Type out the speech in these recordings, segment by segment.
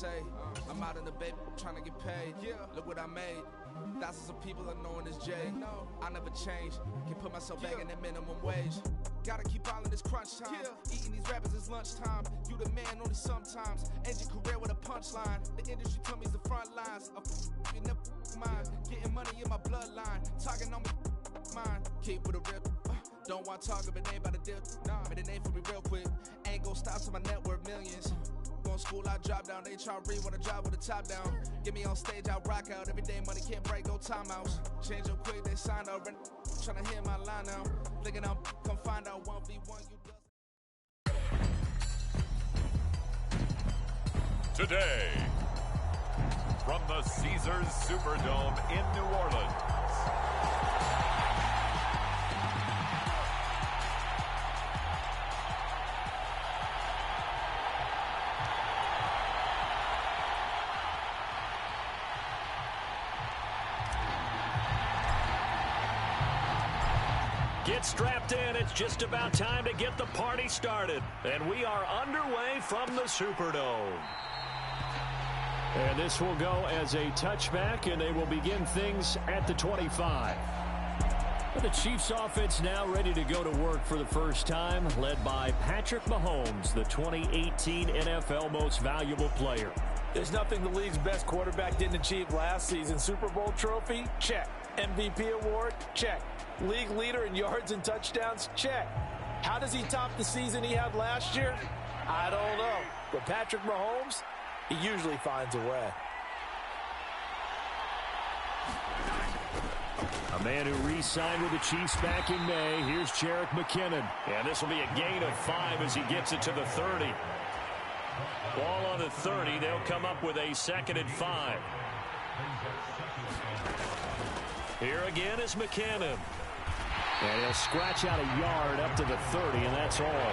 say. I'm out in the bay trying to get paid. Look what I made. Thousands of people are known as Jay. I never change. Can put myself back in the minimum wage. Gotta keep ballin' this crunch time. Eating these rappers is lunchtime. You the man only sometimes. End your career with a punchline. The industry told me it's the front lines. You never mind. Getting money in my bloodline. Talking on me mine. Keep with a real. Don't want to talk, but it ain't about to deal. Made a name for me real quick. Ain't gon' stop till my net worth millions. Going school, I drop down. They try to read when I drive with the top down. Get me on stage, I rock out. Every day money can't break, no timeouts. Change up quick, they sign up. Trying to hear my line now. Thinking I'm come find out 1v1 you does. Today, from the Caesars Superdome in New Orleans. Get strapped in. It's just about time to get the party started. And we are underway from the Superdome. And this will go as a touchback, and they will begin things at the 25. The Chiefs offense now ready to go to work for the first time, led by Patrick Mahomes, the 2018 NFL Most Valuable Player. There's nothing the league's best quarterback didn't achieve last season. Super Bowl trophy? Check. MVP award? Check. League leader in yards and touchdowns? Check. How does he top the season he had last year? I don't know. But Patrick Mahomes, he usually finds a way. A man who re-signed with the Chiefs back in May. Here's Jerick McKinnon. And this will be a gain of 5 as he gets it to the 30. Ball on the 30. They'll come up with a 2nd and 5. Here again is McKinnon. And he'll scratch out a yard up to the 30, and that's all.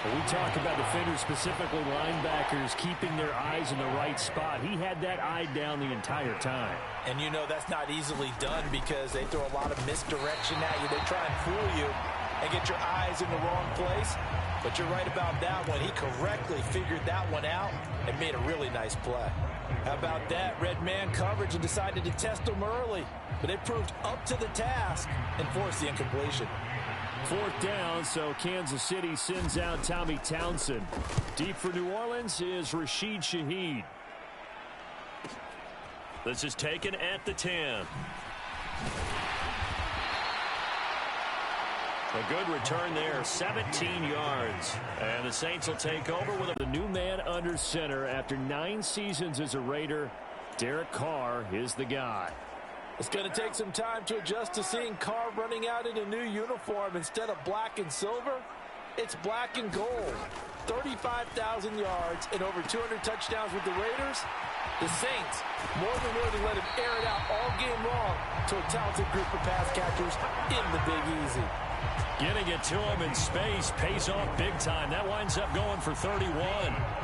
When we talk about defenders, specifically linebackers, keeping their eyes in the right spot, he had that eye down the entire time. And you know that's not easily done because they throw a lot of misdirection at you. They try and fool you and get your eyes in the wrong place. But you're right about that one. He correctly figured that one out and made a really nice play. How about that? Red man coverage and decided to test him early. But they proved up to the task and forced the incompletion. 4th down, so Kansas City sends out Tommy Townsend. Deep for New Orleans is Rashid Shaheed. This is taken at the 10. A good return there, 17 yards. And the Saints will take over with the new man under center. After 9 seasons as a Raider, Derek Carr is the guy. It's going to take some time to adjust to seeing Carr running out in a new uniform. Instead of black and silver, it's black and gold. 35,000 yards and over 200 touchdowns with the Raiders. The Saints more than willing to let him air it out all game long to a talented group of pass catchers in the Big Easy. Getting it to him in space pays off big time. That winds up going for 31.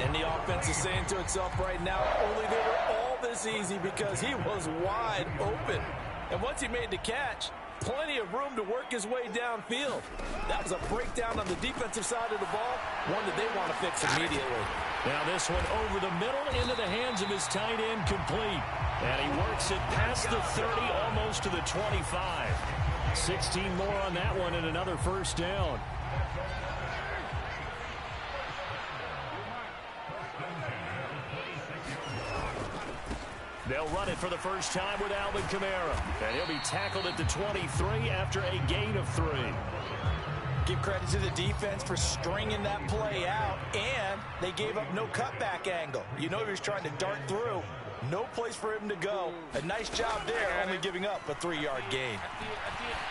And the offense is saying to itself right now, only they were all this easy because he was wide open. And once he made the catch, plenty of room to work his way downfield. That was a breakdown on the defensive side of the ball, one that they want to fix immediately. Now this one over the middle into the hands of his tight end, complete. And he works it past the 30, almost to the 25. 16 more on that one and another first down. They'll run it for the first time with Alvin Kamara. And he'll be tackled at the 23 after a gain of 3. Give credit to the defense for stringing that play out, and they gave up no cutback angle. You know he was trying to dart through. No place for him to go. A nice job there, only giving up a 3-yard gain.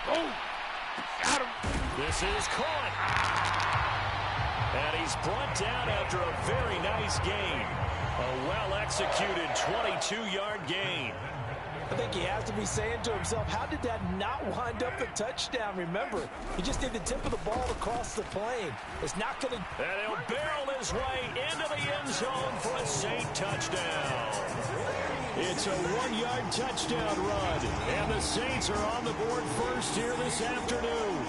Oh, got him. This is caught. And he's brought down after a very nice gain. A well-executed 22-yard gain. I think he has to be saying to himself, how did that not wind up a touchdown? Remember, he just did the tip of the ball across the plane. It's not going to... And he'll barrel his way into the end zone for a Saint touchdown. It's a 1-yard touchdown run. And the Saints are on the board first here this afternoon.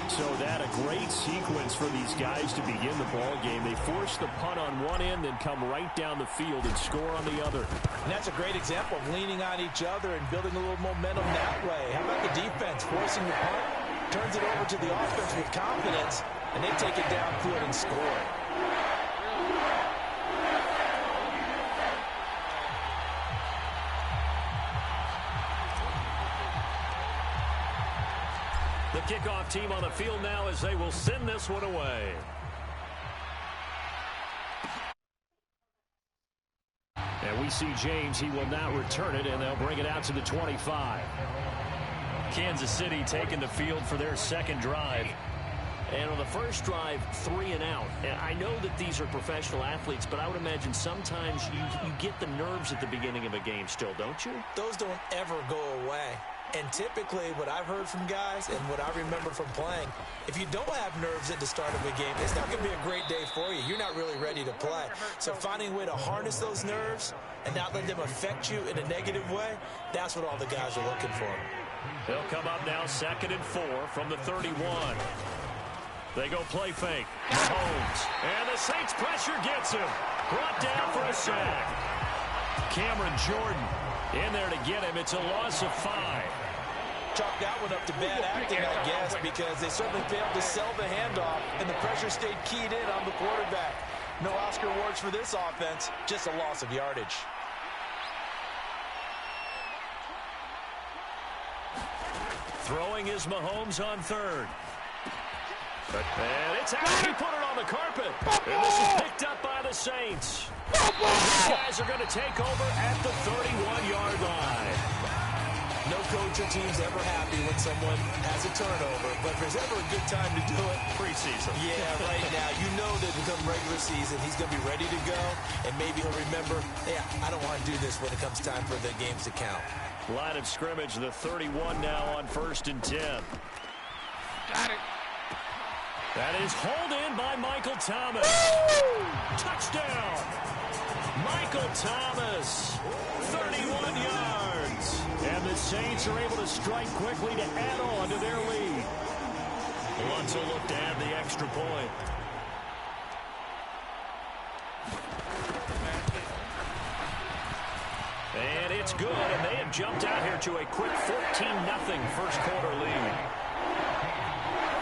So so that a great sequence for these guys to begin the ball game. They force the punt on one end, then come right down the field and score on the other. And that's a great example of leaning on each other and building a little momentum that way. How about the defense forcing the punt, turns it over to the offense with confidence, and they take it downfield and score. The kickoff team on the field now as they will send this one away. And we see James. He will not return it, and they'll bring it out to the 25. Kansas City taking the field for their second drive. And on the first drive, 3 and out. And I know that these are professional athletes, but I would imagine sometimes you get the nerves at the beginning of a game still, don't you? Those don't ever go away. And typically, what I've heard from guys and what I remember from playing, if you don't have nerves at the start of a game, it's not going to be a great day for you. You're not really ready to play. So finding a way to harness those nerves and not let them affect you in a negative way, that's what all the guys are looking for. They'll come up now 2nd and 4 from the 31. They go play fake. Mahomes. And the Saints pressure gets him. Brought down for a sack. Cameron Jordan in there to get him. It's a loss of 5. Chalk that one up to bad acting, I guess, because they certainly failed to sell the handoff, and the pressure stayed keyed in on the quarterback. No Oscar awards for this offense, just a loss of yardage. Throwing is Mahomes on 3rd. And it's out. He put it on the carpet. And this is picked up by the Saints. These guys are going to take over at the 31-yard line. No coach or team's ever happy when someone has a turnover, but if there's ever a good time to do it, preseason. Yeah, right now. You know that come regular season, he's going to be ready to go, and maybe he'll remember, yeah, I don't want to do this when it comes time for the games to count. Line of scrimmage, the 31 now on 1st and 10. Got it. That is hauled in by Michael Thomas. Touchdown. Michael Thomas, 31 yards. And the Saints are able to strike quickly to add on to their lead. Wants a look to add the extra point. And it's good, and they have jumped out here to a quick 14-0 first quarter lead.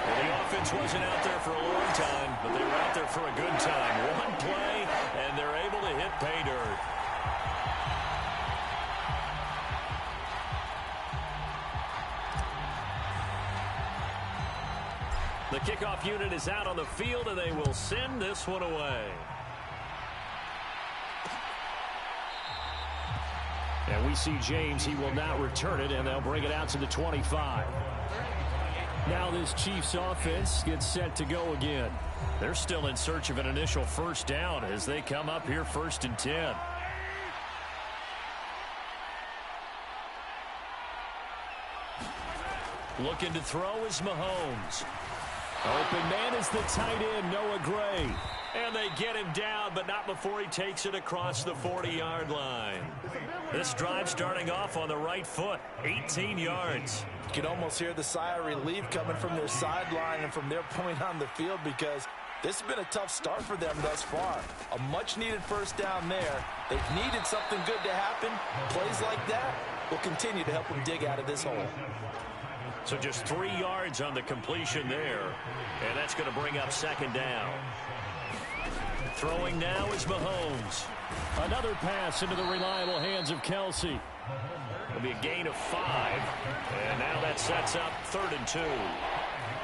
Well, the offense wasn't out there for a long time, but they were out there for a good time. One play, and they're able to hit pay dirt. The kickoff unit is out on the field, and they will send this one away. And we see James. He will not return it, and they'll bring it out to the 25. Now this Chiefs offense gets set to go again. They're still in search of an initial first down as they come up here 1st and 10. Looking to throw is Mahomes. Open man is the tight end, Noah Gray. And they get him down, but not before he takes it across the 40-yard line. This drive starting off on the right foot, 18 yards. You can almost hear the sigh of relief coming from their sideline and from their point on the field because this has been a tough start for them thus far. A much-needed first down there. They've needed something good to happen. Plays like that will continue to help them dig out of this hole. So just 3 yards on the completion there. And that's going to bring up 2nd down. Throwing now is Mahomes. Another pass into the reliable hands of Kelsey. It'll be a gain of 5. And now that sets up 3rd and 2.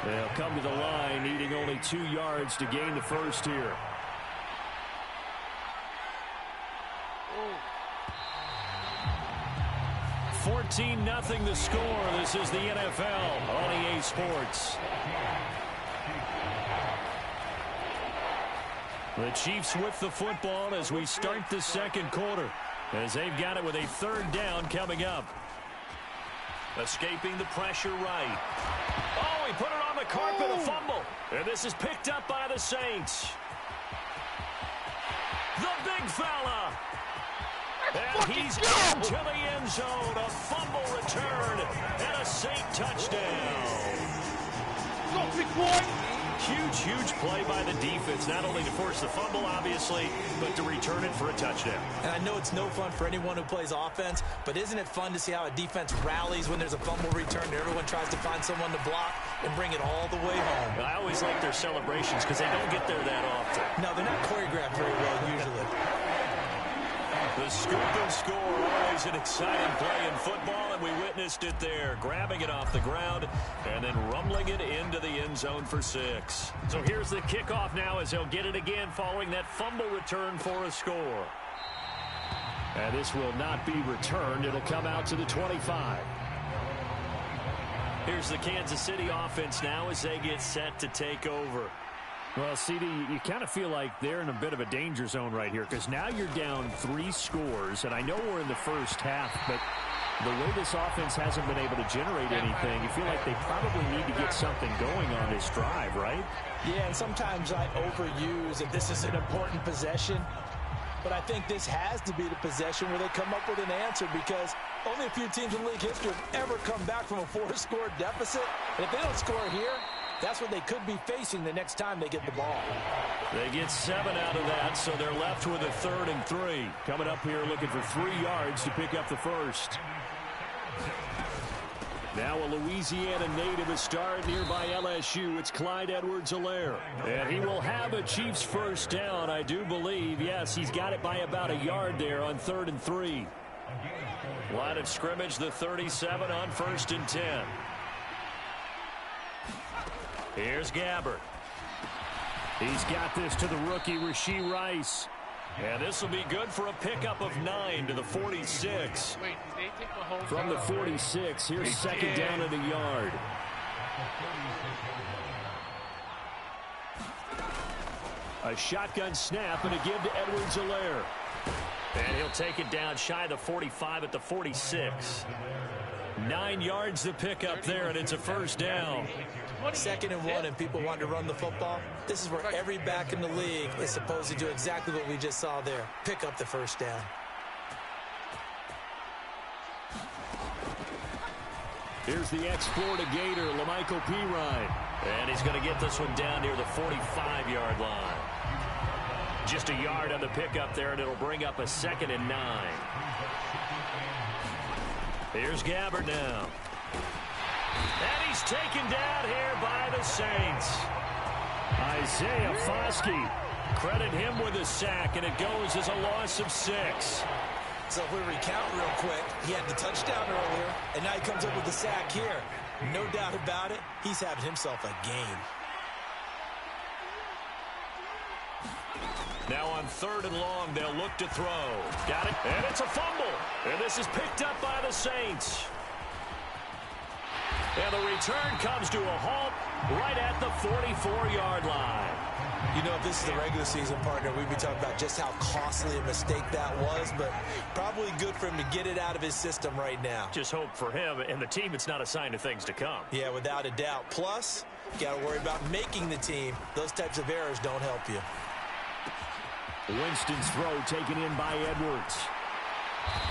They'll come to the line needing only 2 yards to gain the first here. Ooh. 14-0 the score. This is the NFL on EA Sports. The Chiefs with the football as we start the second quarter, as they've got it with a 3rd down coming up. Escaping the pressure right. Oh, he put it on the carpet, a fumble. And this is picked up by the Saints. The big fella. And he's into the end zone. A fumble return and a Saint touchdown. go, big boy. Huge play by the defense, not only to force the fumble, obviously, but to return it for a touchdown. And I know it's no fun for anyone who plays offense, but isn't it fun to see how a defense rallies when there's a fumble return and everyone tries to find someone to block and bring it all the way home? I always like their celebrations because they don't get there that often. No, they're not choreographed very well usually. The scoop and score, always an exciting play in football, and we witnessed it there, grabbing it off the ground and then rumbling it into the end zone for 6. So here's the kickoff now as they'll get it again following that fumble return for a score. And this will not be returned. It'll come out to the 25. Here's the Kansas City offense now as they get set to take over. Well, CD, you kind of feel like they're in a bit of a danger zone right here because now you're down 3 scores, and I know we're in the first half, but the way this offense hasn't been able to generate anything, you feel like they probably need to get something going on this drive, right? Yeah, and sometimes I overuse that this is an important possession, but I think this has to be the possession where they come up with an answer because only a few teams in league history have ever come back from a 4-score deficit, and if they don't score here, that's what they could be facing the next time they get the ball. They get 7 out of that, so they're left with a 3rd and 3. Coming up here looking for 3 yards to pick up the first. Now a Louisiana native, a star at nearby LSU. It's Clyde Edwards-Helaire. And he will have a Chiefs first down, I do believe. Yes, he's got it by about a yard there on 3rd and 3. Line of scrimmage, the 37 on 1st and 10. Here's Gabbert. He's got this to the rookie, Rashee Rice. And this will be good for a pickup of 9 to the 46. Wait, did they take the whole From the 46, here's 2nd down at a yard. A shotgun snap and a give to Edwards-Helaire. And he'll take it down shy of the 45 at the 46. 9 yards to pick up there, and it's a first down. 2nd and 1 and people want to run the football. This is where every back in the league is supposed to do exactly what we just saw there. Pick up the first down. Here's the ex-Florida Gator, Lamichael Pirine. And he's going to get this one down near the 45-yard line. Just a yard on the pickup there, and it'll bring up a 2nd and 9. Here's Gabbert now. And he's taken down here by the Saints. Isaiah Foskey. Credit him with a sack, and it goes as a loss of 6. So if we recount real quick, he had the touchdown earlier, and now he comes up with the sack here. No doubt about it, he's having himself a game. Now on 3rd and long, they'll look to throw. Got it, and it's a fumble. And this is picked up by the Saints. And the return comes to a halt right at the 44-yard line. You know, if this is the regular season, partner, we'd be talking about just how costly a mistake that was, but probably good for him to get it out of his system right now. Just hope for him and the team it's not a sign of things to come. Yeah, without a doubt. Plus, you got to worry about making the team. Those types of errors don't help you. Winston's throw taken in by Edwards.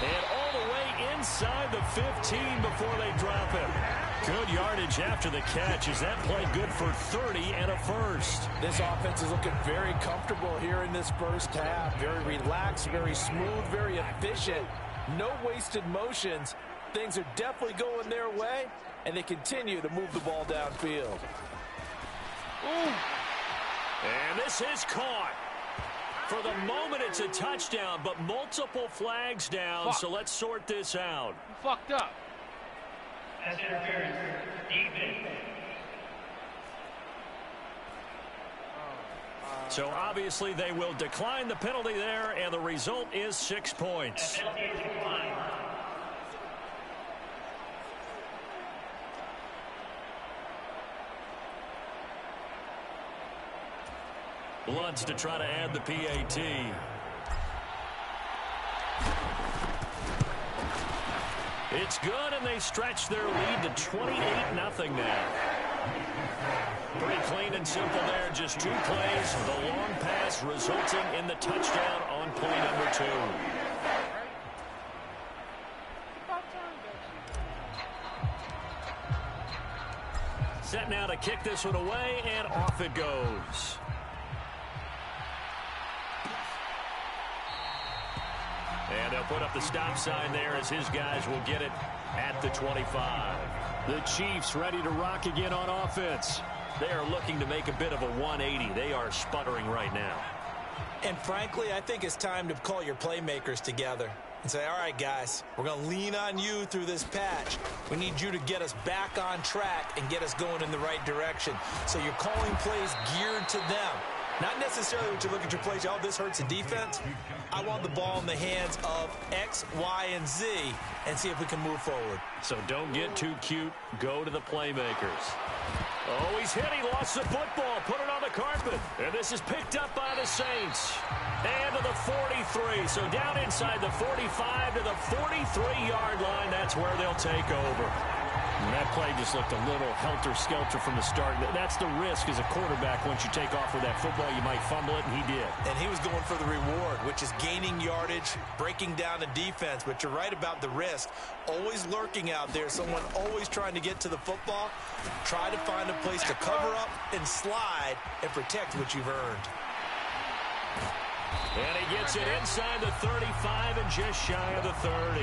And all the way inside the 15 before they drop him. Good yardage after the catch. Is that play good for 30 and a first? This offense is looking very comfortable here in this first half. Very relaxed, very smooth, very efficient. No wasted motions. Things are definitely going their way, and they continue to move the ball downfield. Ooh. And this is caught. For the moment, it's a touchdown, but multiple flags down, so let's sort this out. You fucked up. Pass interference. Defense. So obviously they will decline the penalty there, and the result is 6 points. Penalty is declined. Bloods to try to add the PAT. It's good, and they stretch their lead to 28-0 now. Pretty clean and simple there. Just 2 plays. The long pass resulting in the touchdown on play number 2. set now to kick this one away, and off it goes. And they'll put up the stop sign there as his guys will get it at the 25. The Chiefs ready to rock again on offense. They are looking to make a bit of a 180. They are sputtering right now. And frankly, I think it's time to call your playmakers together and say, all right, guys, we're going to lean on you through this patch. We need you to get us back on track and get us going in the right direction. So you're calling plays geared to them. Not necessarily when you look at your plays, oh, this hurts the defense. I want the ball in the hands of X, Y, and Z and see if we can move forward. So don't get too cute. Go to the playmakers. Oh, he's hit. He lost the football. Put it on the carpet. And this is picked up by the Saints. And to the 43. So down inside the 45 to the 43-yard line. That's where they'll take over. And that play just looked a little helter-skelter from the start. That's the risk as a quarterback. Once you take off with that football, you might fumble it, and he did. And he was going for the reward, which is gaining yardage, breaking down the defense. But you're right about the risk. Always lurking out there, someone always trying to get to the football. Try to find a place to cover up and slide and protect what you've earned. And he gets it inside the 35 and just shy of the 30.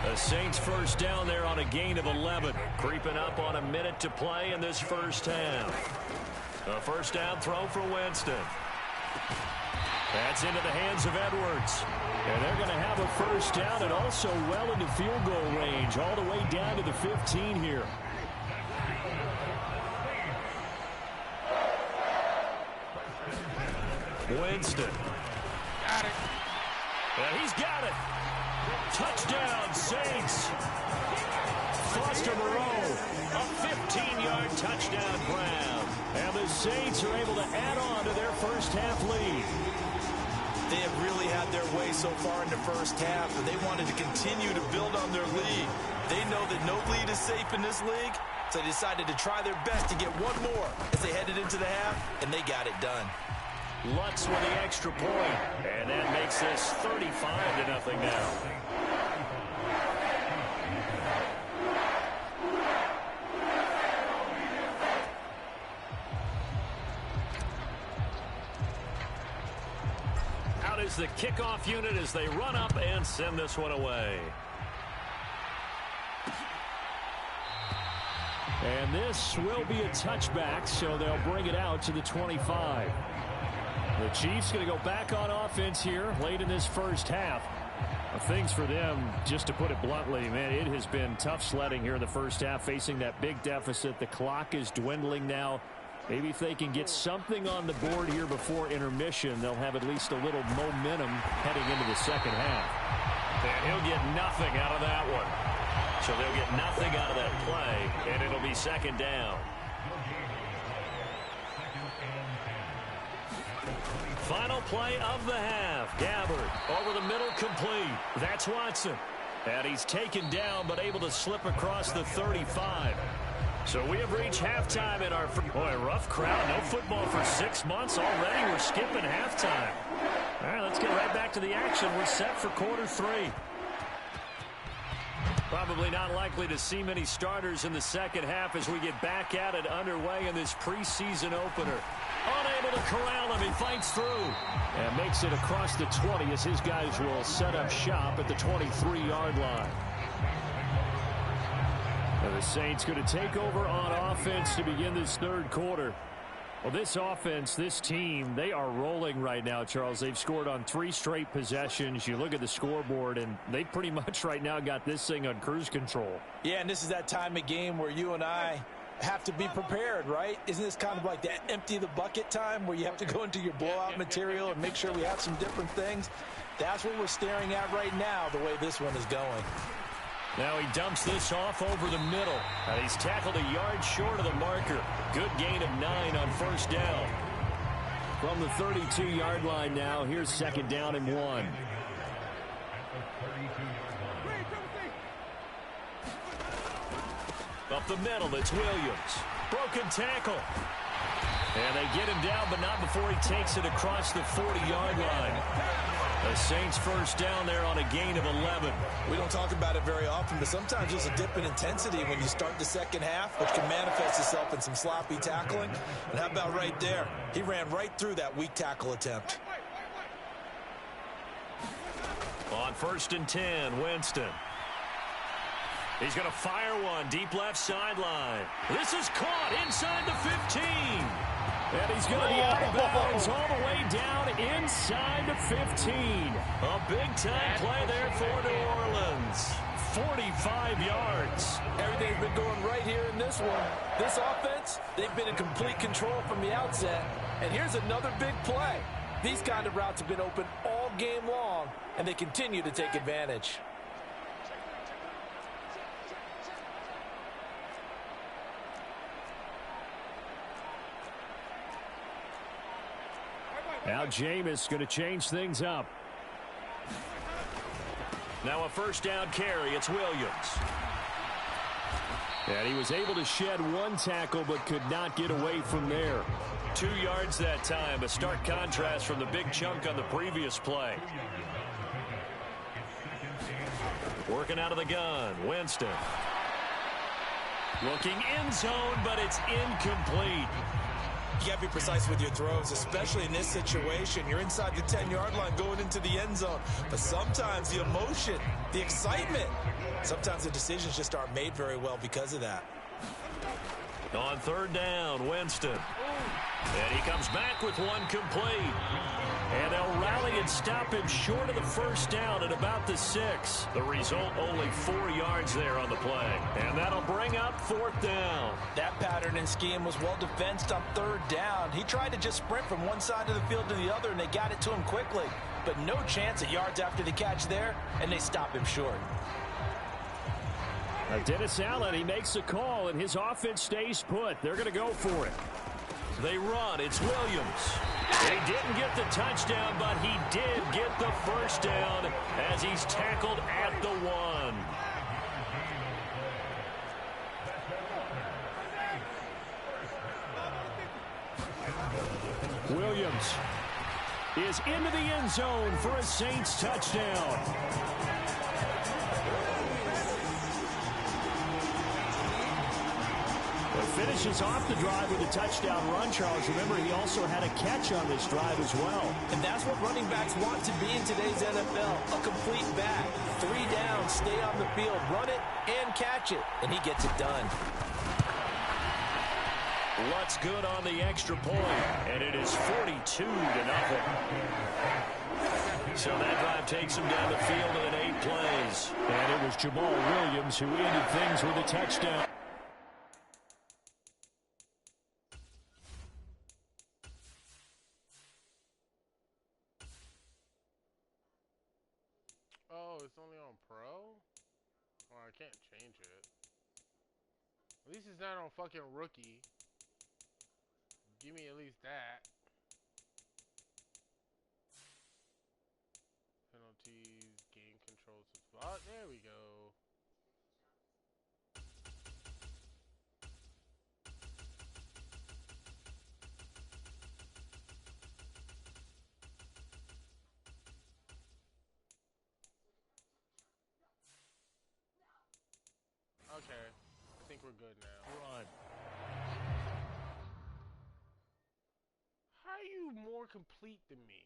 The Saints first down there on a gain of 11. Creeping up on a minute to play in this first half. A first down throw for Winston. That's into the hands of Edwards. And they're going to have a first down and also well into field goal range. All the way down to the 15 here. Winston. Got it. And he's got it. Touchdown, Saints. Foster Moreau, a 15-yard touchdown grab. And the Saints are able to add on to their first half lead. They have really had their way so far in the first half, and they wanted to continue to build on their lead. They know that no lead is safe in this league, so they decided to try their best to get one more as they headed into the half, and they got it done. Lutz with the extra point, and that makes this 35-0 now. Out is the kickoff unit as they run up and send this one away. And this will be a touchback, so they'll bring it out to the 25. The Chiefs going to go back on offense here late in this first half. Things for them, just to put it bluntly, man, it has been tough sledding here in the first half, facing that big deficit. The clock is dwindling now. Maybe if they can get something on the board here before intermission, they'll have at least a little momentum heading into the second half. And he'll get nothing out of that one. So they'll get nothing out of that play, and it'll be second down. Final play of the half. Gabbard over the middle, complete. That's Watson. And he's taken down but able to slip across the 35. So we have reached halftime in our... Boy, rough crowd. No football for 6 months already. We're skipping halftime. All right, let's get right back to the action. We're set for quarter 3. Probably not likely to see many starters in the second half as we get back at it underway in this preseason opener. Unable to corral him. He fights through. And makes it across the 20 as his guys will set up shop at the 23-yard line. And the Saints going to take over on offense to begin this third quarter. Well, this offense, this team, they are rolling right now, Charles. They've scored on 3 straight possessions. You look at the scoreboard, and they pretty much right now got this thing on cruise control. Yeah, and this is that time of game where you and I have to be prepared, right? Isn't this kind of like that empty the bucket time where you have to go into your blowout material and make sure we have some different things? That's what we're staring at right now, the way this one is going. Now he dumps this off over the middle. And he's tackled a yard short of the marker. Good gain of 9 on first down. From the 32-yard line now, here's second down and 1. Up the middle, it's Williams. Broken tackle. And they get him down, but not before he takes it across the 40-yard line. The Saints first down there on a gain of 11. We don't talk about it very often, but sometimes there's a dip in intensity when you start the second half, which can manifest itself in some sloppy tackling. And how about right there? He ran right through that weak tackle attempt. On 1st and 10, Winston. He's going to fire one deep left sideline. This is caught inside the 15. And he's going to be out of bounds all the way down inside the 15. A big-time play there for New Orleans. 45 yards. Everything's been going right here in this one. This offense, they've been in complete control from the outset. And here's another big play. These kind of routes have been open all game long, and they continue to take advantage. Now Jameis going to change things up. Now a first down carry. It's Williams. And he was able to shed one tackle but could not get away from there. 2 yards that time. A stark contrast from the big chunk on the previous play. Working out of the gun. Winston. Looking end zone, but it's incomplete. You got to be precise with your throws, especially in this situation. You're inside the 10-yard line going into the end zone. But sometimes the emotion, the excitement, sometimes the decisions just aren't made very well because of that. On 3rd down, Winston. And he comes back with one complete. And they'll rally and stop him short of the first down at about the 6. The result, only 4 yards there on the play. And that'll bring up 4th down. That pattern and scheme was well defensed on 3rd down. He tried to just sprint from one side of the field to the other, and they got it to him quickly. But no chance at yards after the catch there, and they stop him short. Now Dennis Allen, he makes a call, and his offense stays put. They're going to go for it. They run. It's Williams. He didn't get the touchdown, but he did get the first down as he's tackled at the 1. Williams is into the end zone for a Saints touchdown. Finishes off the drive with a touchdown run, Charles. Remember, he also had a catch on this drive as well. And that's what running backs want to be in today's NFL, a complete back. 3 down, stay on the field, run it, and catch it. And he gets it done. What's good on the extra point? And it is 42-0. So that drive takes him down the field in 8 plays. And it was Jamal Williams who ended things with a touchdown. Oh, it's only on Pro? Oh, I can't change it. At least it's not on fucking Rookie. Give me at least that. Penalties, game control to spot. There we go. Okay, I think we're good now. Run. How are you more complete than me?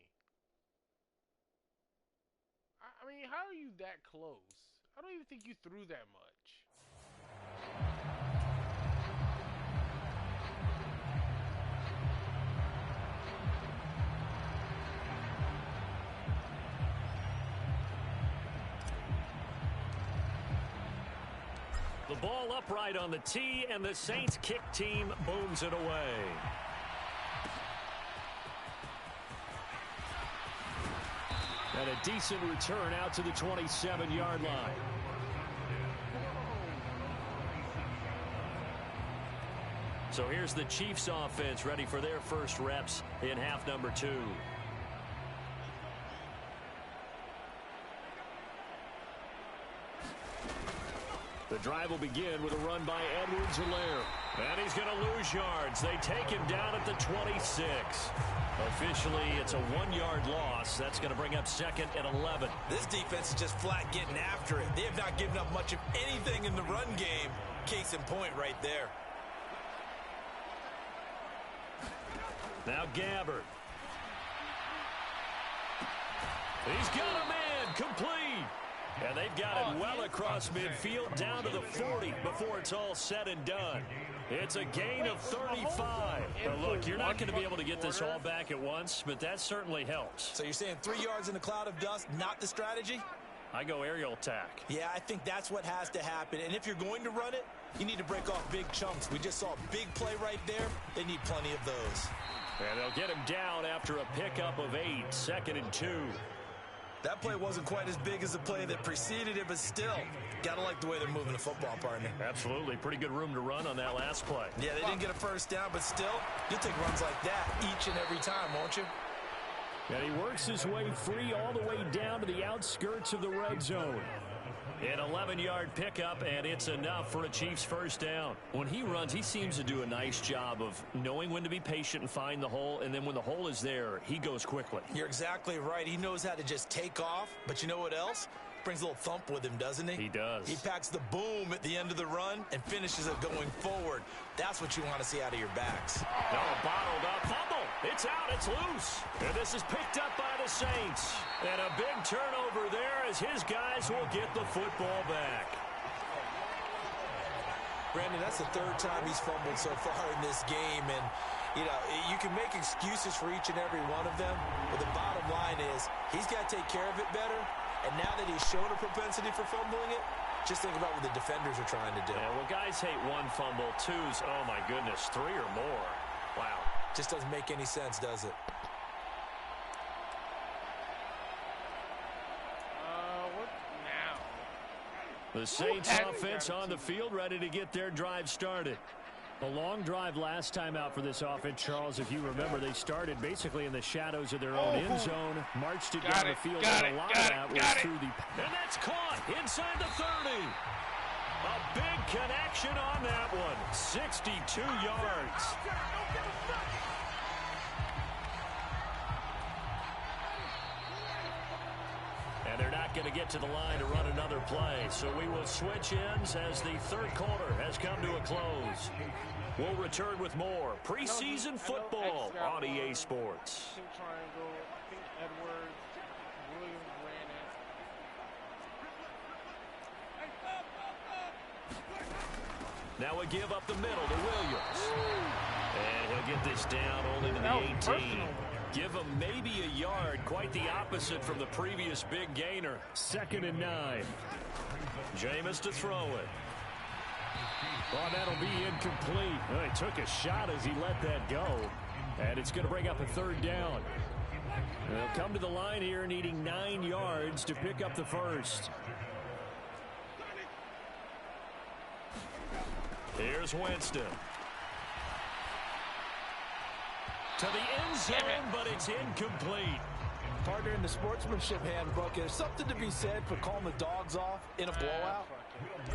I mean, how are you that close? I don't even think you threw that much. The ball upright on the tee, and the Saints kick team booms it away. And a decent return out to the 27-yard line. So here's the Chiefs offense ready for their first reps in half number 2. The drive will begin with a run by Edwards-Helaire. And he's going to lose yards. They take him down at the 26. Officially, it's a 1-yard loss. That's going to bring up 2nd and 11. This defense is just flat getting after it. They have not given up much of anything in the run game. Case in point right there. Now Gabbard. He's got a man complete. And they've got it well across midfield down to the 40 before it's all said and done. It's a gain of 35. But look, you're not going to be able to get this all back at once, but that certainly helps. So you're saying 3 yards in a cloud of dust, not the strategy? I go aerial attack. Yeah, I think that's what has to happen. And if you're going to run it, you need to break off big chunks. We just saw a big play right there. They need plenty of those. And they'll get him down after a pickup of 8, 2nd and 2. That play wasn't quite as big as the play that preceded it, but still, gotta like the way they're moving the football, partner. Absolutely. Pretty good room to run on that last play. Yeah, they didn't get a first down, but still, you'll take runs like that each and every time, won't you? And he works his way free all the way down to the outskirts of the red zone. An 11-yard pickup, and it's enough for a Chiefs first down. When he runs, he seems to do a nice job of knowing when to be patient and find the hole, and then when the hole is there, he goes quickly. You're exactly right. He knows how to just take off, but you know what else? Brings a little thump with him, doesn't he? He does. He packs the boom at the end of the run and finishes it going forward. That's what you want to see out of your backs. No, bottled up. Fumble. It's out. It's loose. And this is picked up by the Saints. And a big turnover there as his guys will get the football back. Brandon, that's the 3rd time he's fumbled so far in this game. And, you know, you can make excuses for each and every one of them. But the bottom line is he's got to take care of it better. And now that he's shown a propensity for fumbling it, just think about what the defenders are trying to do. Yeah, well, guys hate 1 fumble, 2's, oh my goodness, 3 or more. Wow. Just doesn't make any sense, does it? What now? The Saints offense on the field, ready to get their drive started. A long drive last time out for this offense, Charles. If you remember, they started basically in the shadows of their own end zone, marched it down the field, and a lot of that was through the... And that's caught inside the 30. A big connection on that one. 62 yards. And they're not going to get to the line to run another play. So we will switch ends as the 3rd quarter has come to a close. We'll return with more preseason football on EA Sports. Triangle. I think Edwards, Williams ran it. Now we give up the middle to Williams. And he'll get this down only to the 18. Give him maybe a yard. Quite the opposite from the previous big gainer. 2nd and 9. Jameis to throw it. Oh, that'll be incomplete. Well, he took a shot as he let that go. And it's going to bring up a 3rd down. They'll come to the line here needing 9 yards to pick up the first. Here's Winston. To the end zone, but it's incomplete. Partner, in the sportsmanship handbook, there's something to be said for calling the dogs off in a blowout.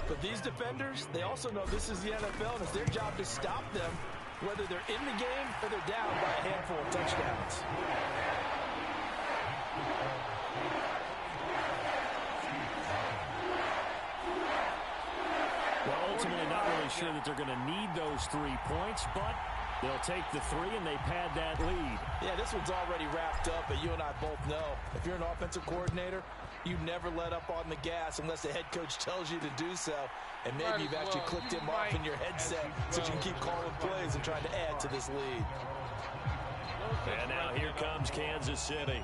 But these defenders, they also know this is the NFL, and it's their job to stop them, whether they're in the game or they're down by a handful of touchdowns. Well, ultimately, not really sure that they're going to need those 3 points, but they'll take the 3 and they pad that lead. Yeah, this one's already wrapped up, but you and I both know if you're an offensive coordinator, you never let up on the gas unless the head coach tells you to do so. And maybe you've actually clicked him off in your headset so you can keep calling plays and trying to add to this lead. And now here comes Kansas City.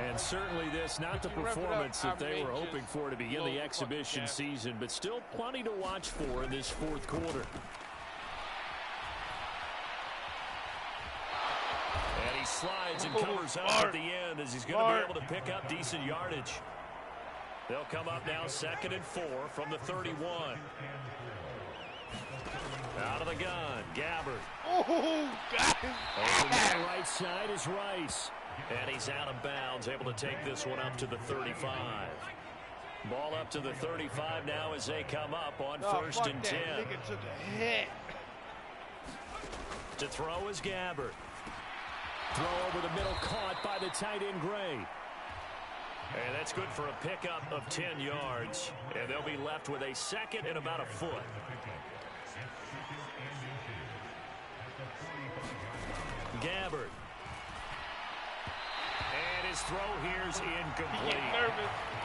And certainly this, not the performance that they were hoping for to begin the exhibition season, but still plenty to watch for in this 4th quarter. And he slides and covers up at the end as he's going to be able to pick up decent yardage. They'll come up now 2nd and 4 from the 31. Out of the gun, Gabbard. Oh, God. Over to the right side is Rice. And he's out of bounds, able to take this one up to the 35. Ball up to the 35 now as they come up on 1st and 10. Nigga took a hit. To throw is Gabbert. Throw over the middle, caught by the tight end Gray. And that's good for a pickup of 10 yards. And they'll be left with a second and about a foot. Gabbert. And his throw here's incomplete.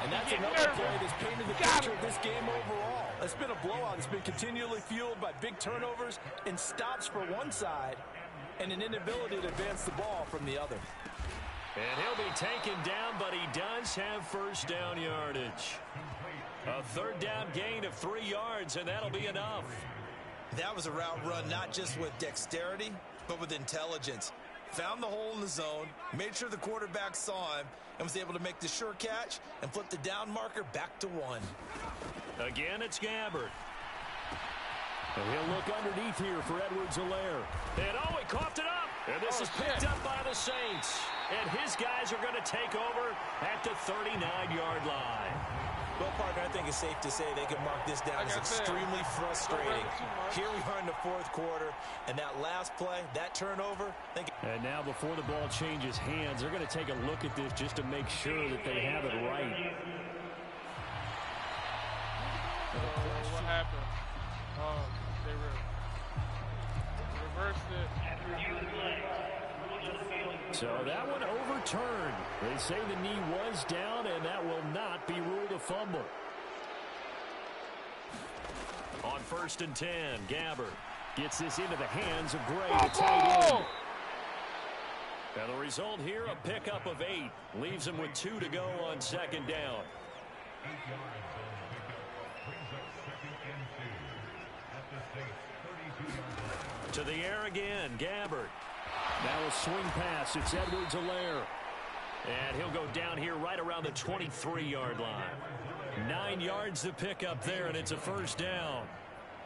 And that's another play that's painted the picture of this game overall. It's been a blowout. It's been continually fueled by big turnovers and stops for one side and an inability to advance the ball from the other. And he'll be taken down, but he does have first down yardage. A third down gain of 3 yards, and that'll be enough. That was a route run not just with dexterity, but with intelligence. Found the hole in the zone, made sure the quarterback saw him, and was able to make the sure catch and flip the down marker back to 1. Again, it's Gabbert. And he'll look underneath here for Edwards-Helaire. And oh, he coughed it up. And this is picked up by the Saints. And his guys are going to take over at the 39-yard line. Well, partner, I think it's safe to say they can mark this down as extremely frustrating. Here we are in the fourth quarter, and that last play, that turnover. And now before the ball changes hands, they're going to take a look at this just to make sure that they have it right. What happened? They reversed it. So that one overturned. They say the knee was down, and that will not be ruled a fumble. On 1st and 10, Gabbert gets this into the hands of Gray, the tight end. And the result here, a pickup of 8. Leaves him with 2 to go on 2nd down. To the air again, Gabbert. Now a swing pass. It's Edwards-Helaire. And he'll go down here right around the 23-yard line. 9 yards to pick up there, and it's a first down.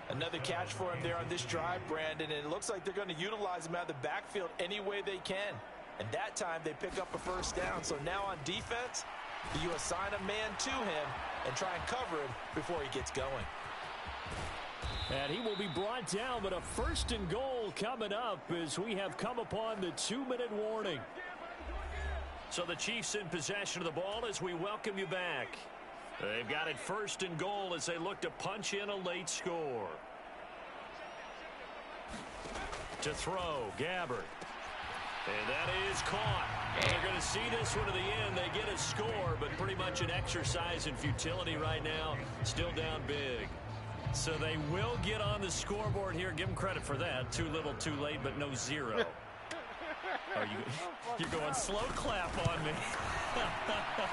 Another catch for him there on this drive, Brandon, and it looks like they're going to utilize him out of the backfield any way they can. And that time they pick up a first down. So now on defense, you assign a man to him and try and cover him before he gets going. And he will be brought down, but a 1st and goal coming up as we have come upon the 2-minute warning. So the Chiefs in possession of the ball as we welcome you back. They've got it 1st and goal as they look to punch in a late score. To throw, Gabbert. And that is caught. And they're going to see this one to the end. They get a score, but pretty much an exercise in futility right now. Still down big. So they will get on the scoreboard here. Give them credit for that. Too little, too late, but no 0. You're going slow clap on me.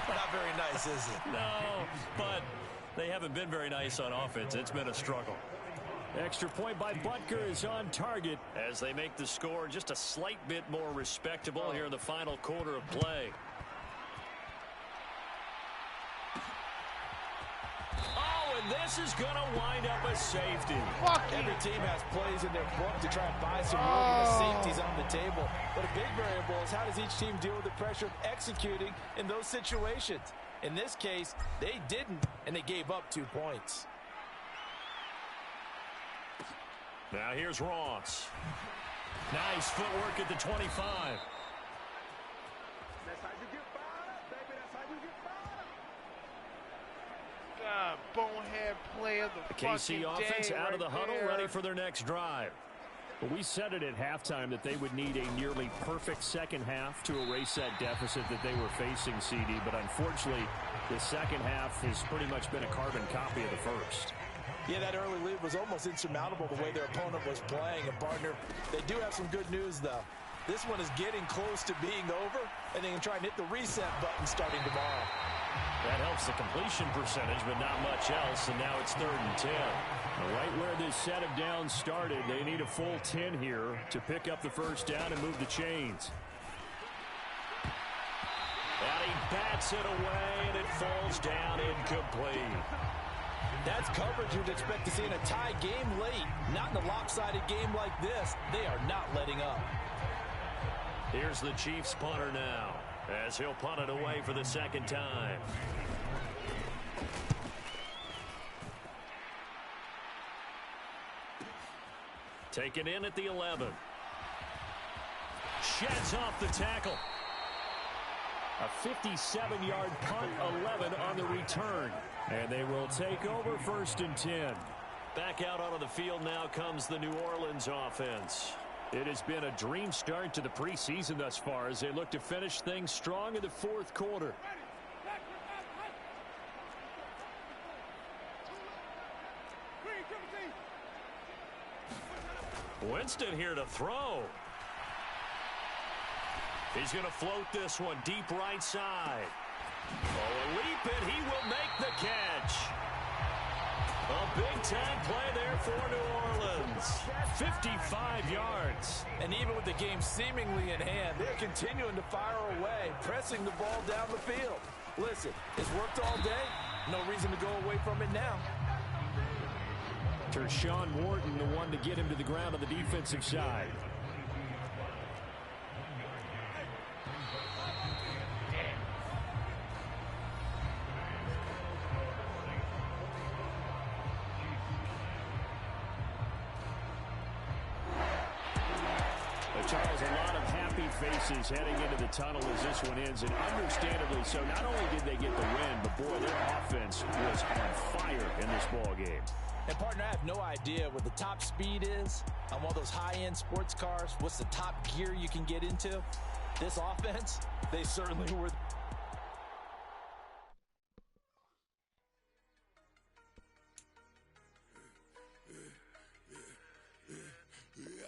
Not very nice, is it? No, but they haven't been very nice on offense. It's been a struggle. Extra point by Butker is on target as they make the score just a slight bit more respectable here in the final quarter of play. And this is going to wind up a safety. Every team has plays in their book to try and buy some room with the safeties on the table. But a big variable is how does each team deal with the pressure of executing in those situations. In this case, they didn't, and they gave up 2 points. Now here's Ross. Nice footwork at the 25. Bonehead play of the KC offense day out of the right huddle, there. ready for their next drive. Well, we said it at halftime that they would need a nearly perfect second half to erase that deficit that they were facing, CD. But unfortunately, the second half has pretty much been a carbon copy of the first. Yeah, that early lead was almost insurmountable the way their opponent was playing. And, partner, they do have some good news, though. This one is getting close to being over, and they can try and hit the reset button starting tomorrow. That helps the completion percentage, but not much else, and now it's 3rd and 10. Right where this set of downs started, they need a full 10 here to pick up the first down and move the chains. And he bats it away, and it falls down incomplete. That's coverage you'd expect to see in a tie game late. Not in a lopsided game like this. They are not letting up. Here's the Chiefs punter now, as he'll punt it away for the 2nd time. Taken in at the 11. sheds off the tackle. A 57-yard punt, 11 on the return. And they will take over 1st and 10. Back out onto the field now comes the New Orleans offense. It has been a dream start to the preseason thus far as they look to finish things strong in the 4th quarter. Winston here to throw. He's going to float this one deep right side. Oh, a leap, and he will make the catch. A big-time play there for New Orleans. 55 yards. And even with the game seemingly in hand, they're continuing to fire away, pressing the ball down the field. Listen, it's worked all day. No reason to go away from it now. Tershawn Wharton, the one to get him to the ground on the defensive side. Charles, a lot of happy faces heading into the tunnel as this one ends, and understandably so. Not only did they get the win, but boy, their offense was on fire in this ball game. And, partner, I have no idea what the top speed is on one of those high-end sports cars. What's the top gear you can get into? This offense, they certainly were.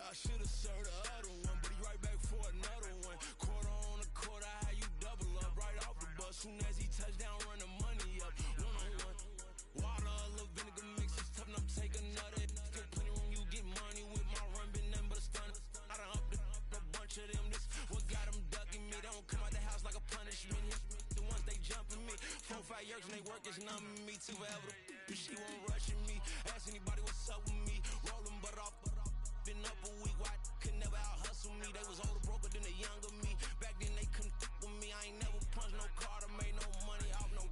I should have served the other one, but he right back for another one. Quarter on a quarter, how you double up right off the bus. Soon as he touch down, run the money up. One-on-one. Water, a little vinegar mix is tough enough to take another. Still plenty room, you get money with my run, been nothing but a stunner. I done up a bunch of them. This what got them ducking me. They don't come out the house like a punishment. The ones they jumping me. 4-5 years and they work is numbing me. Too forever. She won't rushing me. Ask anybody what's up with me. Rolling but off. Been up a week, why could never out hustle me? They was older, broker than the younger me. Back then they couldn't f with me. I ain't never punched no card or made no money off no.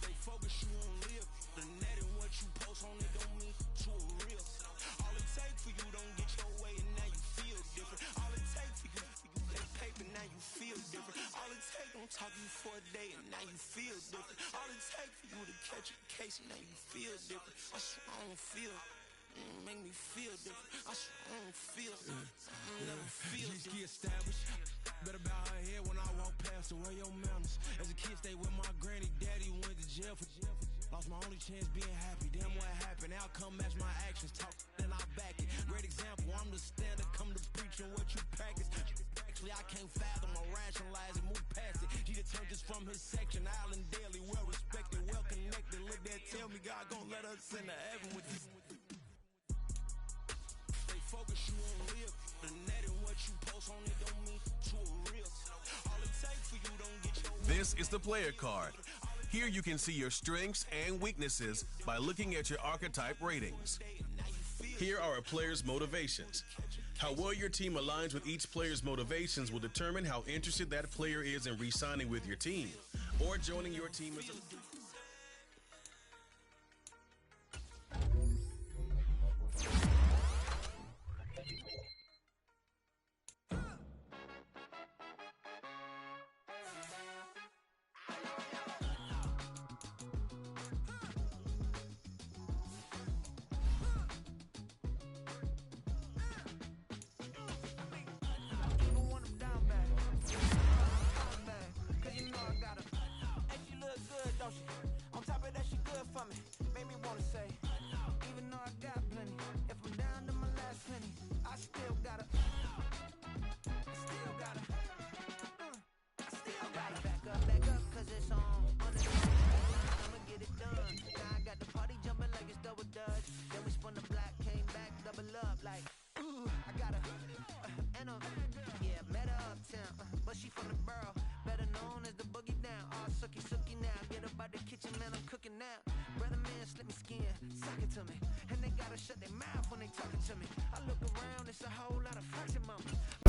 They focus you on live. The net and what you post on it don't mean to a real. All it take for you don't get your way and now you feel different. All it take for you that paper now you feel different. All it take don't talk to you for a day and now you feel different. All it take for you to catch a case and now you feel different. I swear I don't feel. Make me feel different. I don't feel. Never feel. Just get established. Better bow her head when I walk past her. Where your manners? As a kid, stay with my granny. Daddy went to jail for. Lost my only chance being happy. Damn, what happened? Outcome match my actions. Talk and I back it. Great example. I'm the standard. Come to preaching what you practice. Actually, I can't fathom or rationalize it. Move past it. He determined just from his section. Island Daily, well respected, well connected. Look there, tell me God gon' let us into heaven with this. Focus you on live. The net and what you post on it don't mean to a real. All it take for you don't get your. This is the player card. Here you can see your strengths and weaknesses by looking at your archetype ratings. Here are a player's motivations. How well your team aligns with each player's motivations will determine how interested that player is in re-signing with your team or joining your team as a. Shut their mouth when they talking to me. I look around, it's a whole lot of flirting, mama.